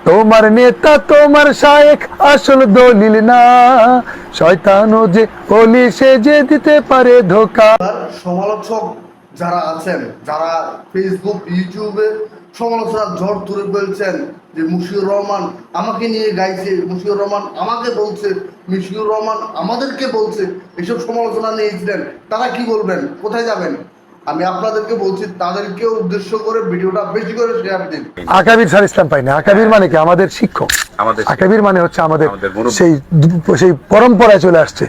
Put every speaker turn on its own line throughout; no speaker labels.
তোমার নেতা তোমার শায়েখ আসল দলিল না, শয়তানও যে অলি সে যে দিতে পারে ধোকা।
সমালোচক যারা আছেন, যারা ফেসবুক ইউটিউবে সমালোচনা ঝড় তুলে ফেলছেন যে মুশিউর রহমান আমাকে নিয়ে গাইছে, মুশিউর রহমান আমাকে বলছে, মুশিউর রহমান আমাদেরকে বলছে, এসব সমালোচনা নিয়েছিলেন, তারা কি বলবেন, কোথায় যাবেন? আমি আপনাদেরকে বলছি, তাদেরকে উদ্দেশ্য করে ভিডিওটা বেশি করে শেয়ার দিন।
আকাবির স্যার ইসলাম পাই না। আকাবির মানে কি? আমাদের শিক্ষক। আকাবির মানে হচ্ছে আমাদের সেই সেই পরম্পরায় চলে আসছে,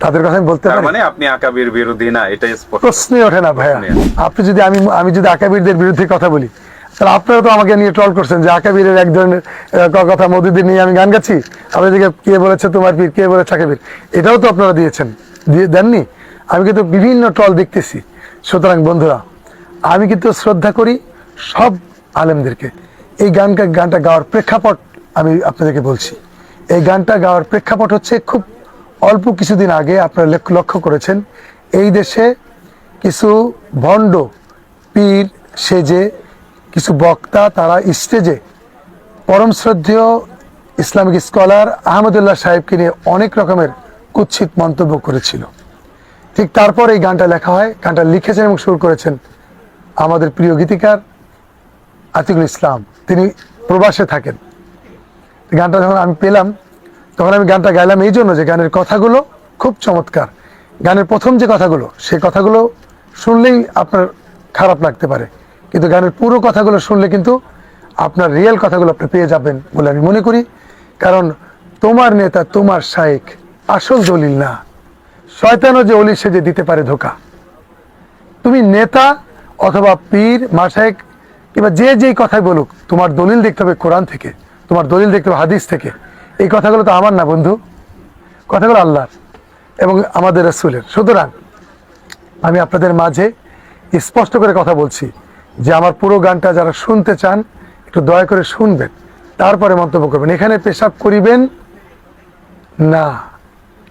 তাদের কথা আমি বলতে পারি।
মানে আপনি আকাবির বিরোধী না, এটাই
প্রশ্নই ওঠে না ভাইয়া। আপনি যদি আমি যদি আকাবিরদের বিরুদ্ধে কথা বলি, তাহলে আপনারা তো আমাকে নিয়ে ট্রল করছেন যে আকাবিরের এক ধরনের কথা মধুদের নিয়ে আমি গান গাচ্ছি। আপনাদেরকে কে বলেছে তোমার পীর, কে বলেছে আকাবির, এটাও তো আপনারা দিয়েছেন, দিয়ে দেননি? আমি কিন্তু বিভিন্ন ট্রল দেখতেছি। সুতরাং বন্ধুরা, আমি কিন্তু শ্রদ্ধা করি সব আলেমদেরকে। এই গানটা গাওয়ার প্রেক্ষাপট আমি আপনাদেরকে বলছি। এই গানটা গাওয়ার প্রেক্ষাপট হচ্ছে, খুব অল্প কিছুদিন আগে আপনারা লক্ষ্য করেছেন এই দেশে কিছু ভণ্ড পীর সেজে কিছু বক্তা তারা স্টেজে পরম শ্রদ্ধেয় ইসলামিক স্কলার আহমদুল্লাহ সাহেবকে নিয়ে অনেক রকমের কুৎসিত মন্তব্য করেছিল। ঠিক তারপর এই গানটা লেখা হয়। গানটা লিখেছেন এবং সুর করেছেন আমাদের প্রিয় গীতিকার আতিকুল ইসলাম, তিনি প্রবাসে থাকেন। গানটা যখন আমি পেলাম, তখন আমি গানটা গাইলাম এই জন্য যে গানের কথাগুলো খুব চমৎকার। গানের প্রথম যে কথাগুলো, সেই কথাগুলো শুনলেই আপনার খারাপ লাগতে পারে, কিন্তু গানের পুরো কথাগুলো শুনলে কিন্তু আপনার রিয়েল কথাগুলো আপনি পেয়ে যাবেন বলে আমি মনে করি। কারণ তোমার নেতা তোমার শায়েখ আসল দলিল না, শয়তানও যে অলি সে যে দিতে পারে ধোকা। তুমি নেতা অথবা পীর মাশায়েখ কিংবা যে যেই কথাই বলুক, তোমার দলিল দেখতে হবে কোরআন থেকে, তোমার দলিল দেখতে হবে হাদিস থেকে। এই কথাগুলো তো আমার না বন্ধু, কথাগুলো আল্লাহর এবং আমাদের রাসূলের। সুতরাং আমি আপনাদের মাঝে স্পষ্ট করে কথা বলছি যে আমার পুরো গানটা যারা শুনতে চান একটু দয়া করে শুনবেন, তারপরে মন্তব্য করবেন। এখানে পেশাব করিবেন না,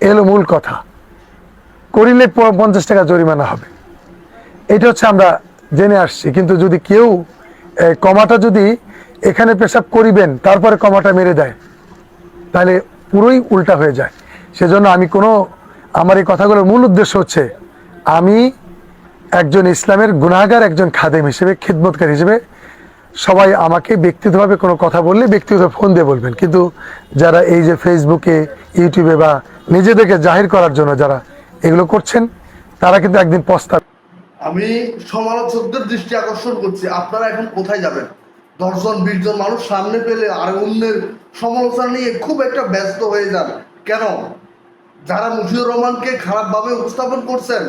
এলো মূল কথা। করিলে 50 টাকা জরিমানা হবে, এটা হচ্ছে আমরা জেনে আসছি। কিন্তু যদি কেউ কমাটা যদি এখানে পেশাব করিবেন তারপরে কমাটা মেরে দেয়, তাহলে পুরোই উল্টা হয়ে যায়। সেজন্য আমার এই কথাগুলোর মূল উদ্দেশ্য হচ্ছে, আমি একজন ইসলামের গুনাহগার, একজন খাদেম হিসেবে, খিদমতকার হিসেবে, সবাই আমাকে ব্যক্তিগতভাবে কোনো কথা বললে ব্যক্তিগত ফোন দিয়ে বলবেন। কিন্তু যারা এই যে ফেসবুকে ইউটিউবে বা নিজেদেরকে জাহির করার জন্য যারা এগুলো করছেন, তারা কিন্তু একদিন পস্তাবে।
আমি সমালোচকদের দৃষ্টি আকর্ষণ করছি, আপনারা এখন কোথায় যাবেন? 10 জন 20 জন মানুষ সামনে পেলে আর অন্যের সমালোচনা নিয়ে খুব একটা ব্যস্ত হয়ে যান কেন? যারা মুশিউর রহমানকে খারাপভাবে উপস্থাপন করছেন,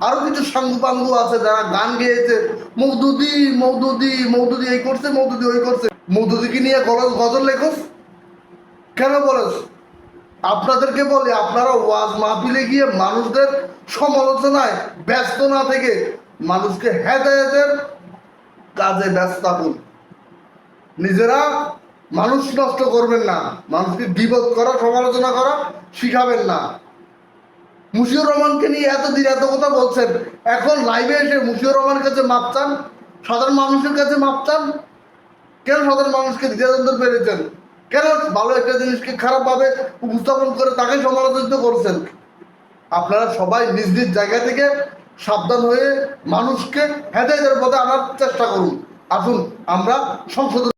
আরো কিছু সাঙ্গু পাঙ্গু আছে যারা গান গেয়েছে, মৌদুদি মৌদুদি মৌদুদি এই করছে, মৌদুদি ওই করছে। মৌদুদিকে নিয়ে গজল লেখস কেন বলেছ? আপনাদেরকে বলি, আপনারা ওয়াজ মাহফিলে গিয়ে মানুষদের সমালোচনায় ব্যস্ত না থেকে মানুষকে হেদায়েতের কাজে ব্যস্ত থাকুন। নিজেরা মানুষ নষ্ট করবেন না, মানুষকে বিপদ করা, সমালোচনা করা শিখাবেন না। মুশিউর রহমানকে নিয়ে এতদিন এত কথা বলছেন, এখন লাইভে এসে মুশিউর রহমানের কাছে মাপ চান, সাধারণ মানুষের কাছে মাপ চান কেন? সাধারণ মানুষকে দ্বিধাদ্বন্দ্ব পেরেছেন কেন? ভালো একটা জিনিসকে খারাপভাবে উপস্থাপন করে তাকে সমালোচিত করছেন। আপনারা সবাই নিজ নিজ জায়গা থেকে সাবধান হয়ে মানুষকে হেদায়েতের পথে আনার চেষ্টা করুন। আসুন আমরা সংশোধন